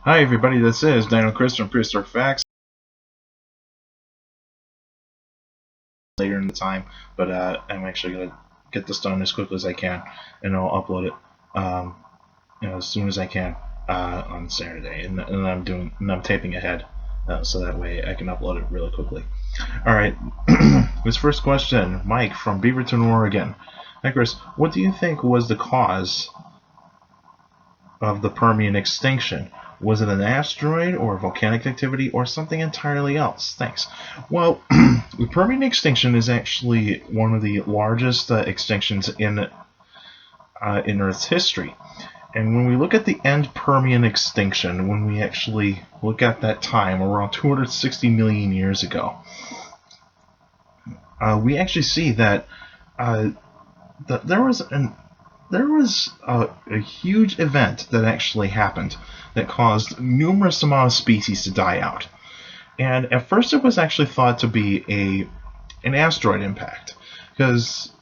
Hi everybody, this is Dino from Prehistoric Facts. Later in the time, but I'm actually going to get this done as quickly as I can, and I'll upload it as soon as I can on Saturday, and I'm taping ahead so that way I can upload it really quickly. All right, this first question, Mike from Beaverton, Oregon. Hi Chris, what do you think was the cause of the Permian extinction? Was it an asteroid or volcanic activity or something entirely else? Thanks. Well, the Permian extinction is actually one of the largest extinctions in Earth's history. And when we look at the end Permian extinction, when we actually look at that time, around 260 million years ago, we actually see that, there was a huge event that actually happened that caused numerous amount of species to die out. And at first it was actually thought to be an asteroid impact, because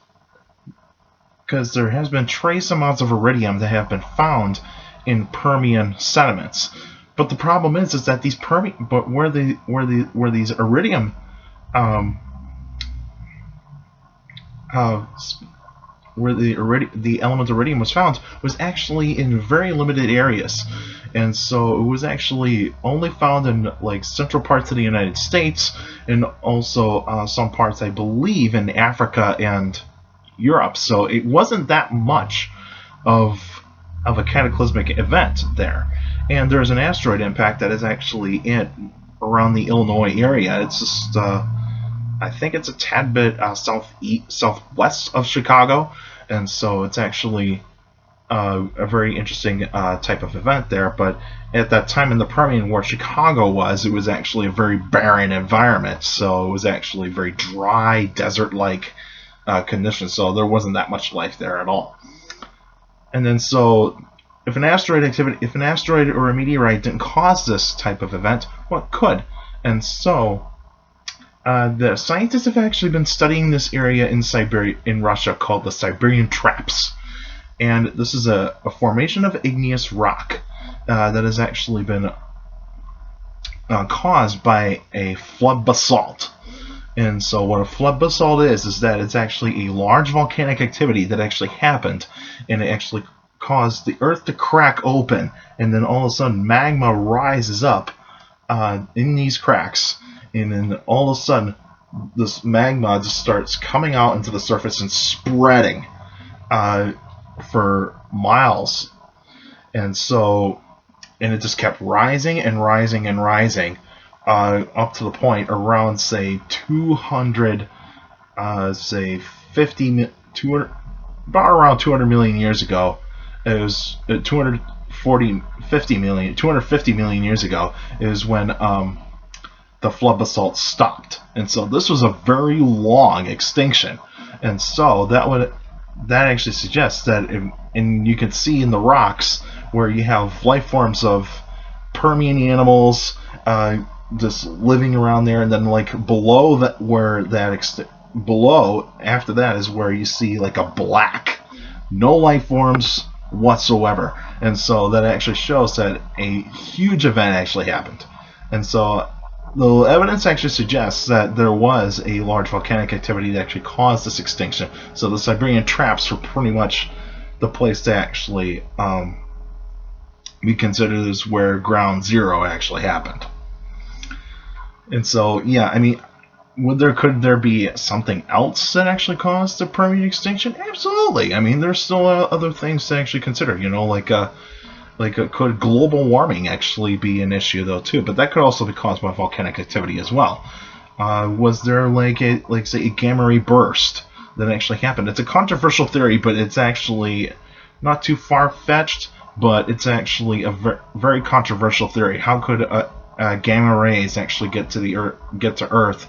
there has been trace amounts of iridium that have been found in Permian sediments. But the problem is that these where these iridium where the element iridium was found was actually in very limited areas, and so it was actually only found in like central parts of the United States, and also some parts, I believe, in Africa and Europe. So it wasn't that much of a cataclysmic event there. And there's an asteroid impact that is actually around the Illinois area. It's just I think it's a tad bit southwest of Chicago, and so it's actually a very interesting type of event there. But at that time in the Permian, where Chicago was, it was actually a very barren environment. So it was actually very dry, desert-like conditions. So there wasn't that much life there at all. And then so, if an asteroid or a meteorite didn't cause this type of event, what could? And so the scientists have actually been studying this area in Siberia, in Russia, called the Siberian Traps. And this is a formation of igneous rock that has actually been caused by a flood basalt. And so what a flood basalt is that it's actually a large volcanic activity that actually happened, and it actually caused the earth to crack open, and then all of a sudden magma rises up in these cracks, and then all of a sudden this magma just starts coming out into the surface and spreading for miles. And it just kept rising and rising and rising up to the point around, say, 200, say 50, 200, about around 200 million years ago. It was 250 million years ago is when the flood basalt stopped. And so this was a very long extinction. And so that actually suggests that, and you can see in the rocks where you have life forms of Permian animals just living around there, and then like below that, below after that is where you see like a black, no life forms whatsoever. And so that actually shows that a huge event actually happened. And so the evidence actually suggests that there was a large volcanic activity that actually caused this extinction. So the Siberian Traps were pretty much the place to actually be considered as where ground zero actually happened. And so, yeah, I mean, could there be something else that actually caused the Permian extinction? Absolutely. I mean, there's still other things to actually consider. You know, could global warming actually be an issue though too? But that could also be caused by volcanic activity as well. Was there say a gamma ray burst that actually happened? It's a controversial theory, but it's actually not too far-fetched. But it's actually a very controversial theory. How could gamma rays actually get to Earth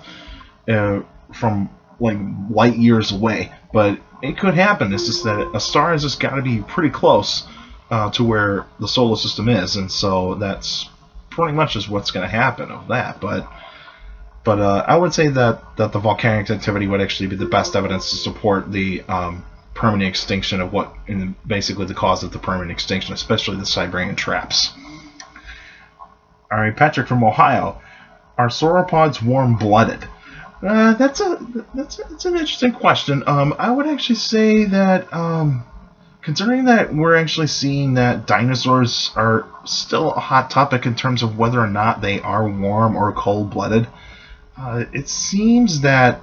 from like light years away? But it could happen. It's just that a star has just got to be pretty close to where the solar system is, and so that's pretty much just what's going to happen of that. But I would say that the volcanic activity would actually be the best evidence to support the Permian extinction basically the cause of the Permian extinction, especially the Siberian Traps. All right, Patrick from Ohio. Are sauropods warm-blooded? That's an interesting question. I would actually say that considering that we're actually seeing that dinosaurs are still a hot topic in terms of whether or not they are warm or cold-blooded, it seems that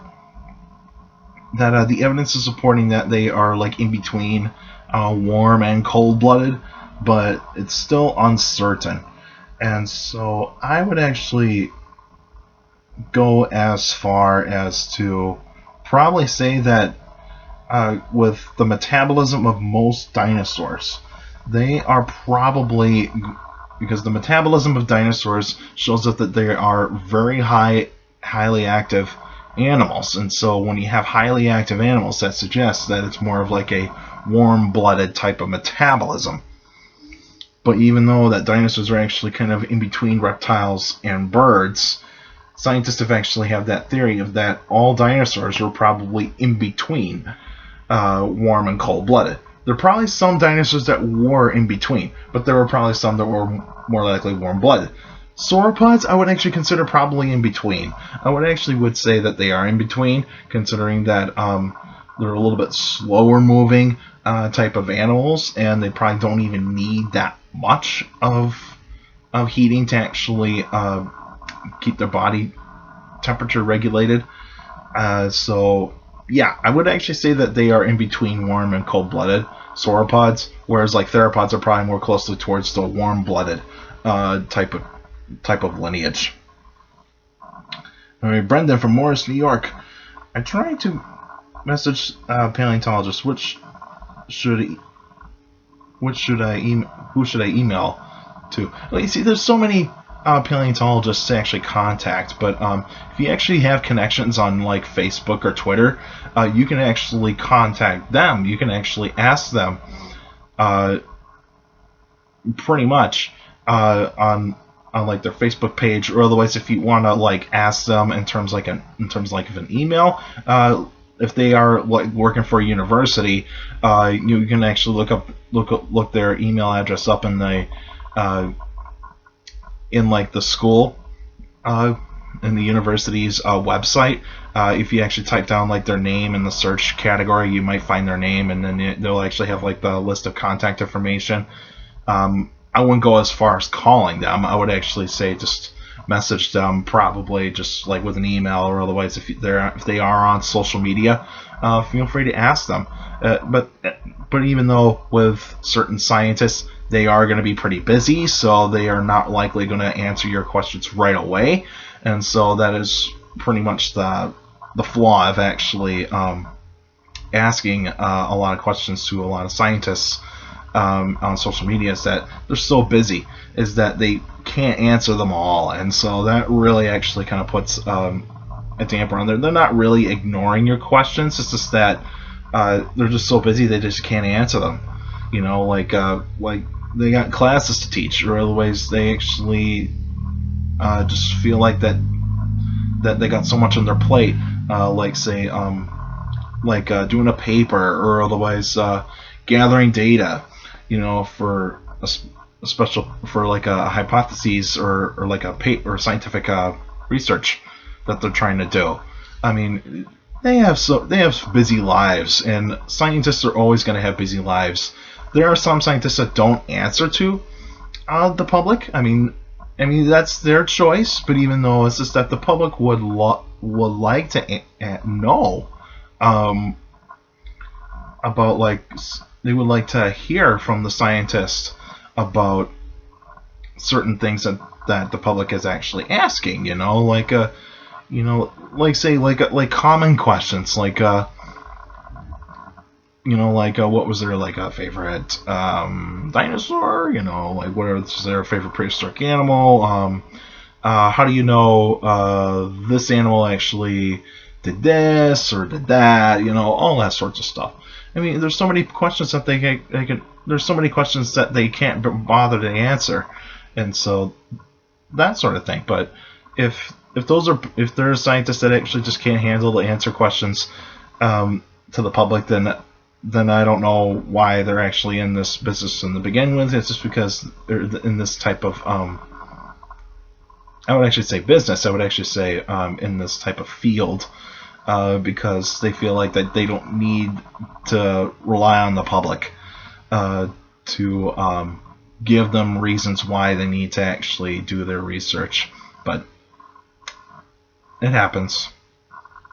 the evidence is supporting that they are like in between warm and cold-blooded, but it's still uncertain. And so I would actually go as far as to probably say that with the metabolism of most dinosaurs, they are probably, because the metabolism of dinosaurs shows us that they are very highly active animals, and so when you have highly active animals, that suggests that it's more of like a warm-blooded type of metabolism. But even though that dinosaurs are actually kind of in between reptiles and birds, scientists have actually have that theory of that all dinosaurs were probably in between warm and cold-blooded. There are probably some dinosaurs that were in between, but there were probably some that were more likely warm-blooded. Sauropods, I would actually consider probably in between. I would say that they are in between, considering that they're a little bit slower moving type of animals, and they probably don't even need that much of heating to actually keep their body temperature regulated. So yeah, I would actually say that they are in between warm and cold-blooded sauropods, whereas like theropods are probably more closely towards the warm-blooded type of lineage. All right, Brendan from Morris, New York. I tried to message paleontologists. Who should I email to? Well, you see, there's so many paleontologists to actually contact, but if you actually have connections on like Facebook or Twitter, you can actually contact them. You can actually ask them pretty much on like their Facebook page, or otherwise if you want to like ask them in terms of an email. If they are like working for a university, you can actually look their email address up in the in like the school in the university's website. If you actually type down like their name in the search category, you might find their name, and then they'll actually have like the list of contact information. I wouldn't go as far as calling them. I would actually say just message them, probably just like with an email, or otherwise if they are on social media, feel free to ask them. But even though with certain scientists, they are going to be pretty busy, so they are not likely going to answer your questions right away, and so that is pretty much the flaw of actually asking a lot of questions to a lot of scientists on social media, is that they're so busy, is that they can't answer them all, and so that really actually kind of puts a damper on there. They're not really ignoring your questions, it's just that they're just so busy they just can't answer them. Like they got classes to teach, or otherwise they actually just feel like that they got so much on their plate, like say doing a paper, or otherwise gathering data, for a special, for like a hypothesis, or like a paper or scientific research that they're trying to do. I mean, they have busy lives, and scientists are always going to have busy lives. There are some scientists that don't answer to the public. I mean that's their choice. But even though it's just that the public would like to know about, like, they would like to hear from the scientist about certain things that the public is actually asking. Like common questions, like what was their like a favorite dinosaur? Like what is their favorite prehistoric animal? How do you know this animal actually did this or did that? All that sorts of stuff. I mean, there's so many questions that there's so many questions that they can't bother to answer, and so that sort of thing. But if there are scientists that actually just can't handle to answer questions to the public, then I don't know why they're actually in this business in the begin with. It's just because they're in this type of I would actually say business. I would actually say in this type of field, because they feel like that they don't need to rely on the public to give them reasons why they need to actually do their research. But it happens.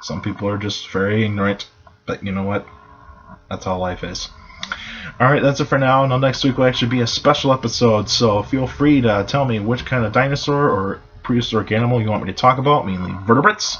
Some people are just very ignorant. But you know what? That's how life is. Alright, that's it for now. Now next week will actually be a special episode, so feel free to tell me which kind of dinosaur or prehistoric animal you want me to talk about, mainly vertebrates.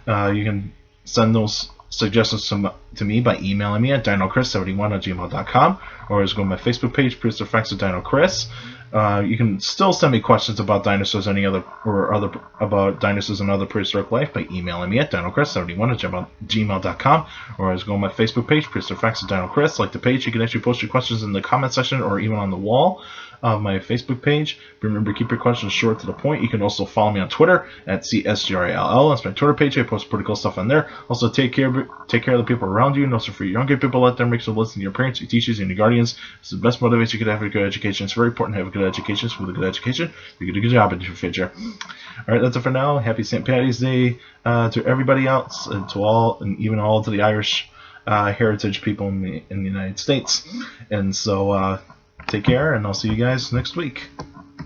You can send those suggestions to me by emailing me at dinocris71@gmail.com, or just go to my Facebook page, Prehistoric Facts with Dino Chris. You can still send me questions about dinosaurs, about dinosaurs and other prehistoric life by emailing me at dinocris71@gmail.com, or just go on my Facebook page, Prehistoric Facts with Dino Chris. Like the page, you can actually post your questions in the comment section or even on the wall of my Facebook page. Remember, keep your questions short to the point. You can also follow me on Twitter at CSGRALL. That's my Twitter page. I post pretty cool stuff on there. Also, take care of the people around you, and also for younger people out there, make sure to listen to your parents, your teachers, and your guardians. It's the best motivation you could have for a good education. It's very important to have a good education. So with a good education, you get a good job in your future. All right, that's it for now. Happy St. Paddy's Day to everybody else, and to all, and even all to the Irish heritage people in the United States. And so take care, and I'll see you guys next week.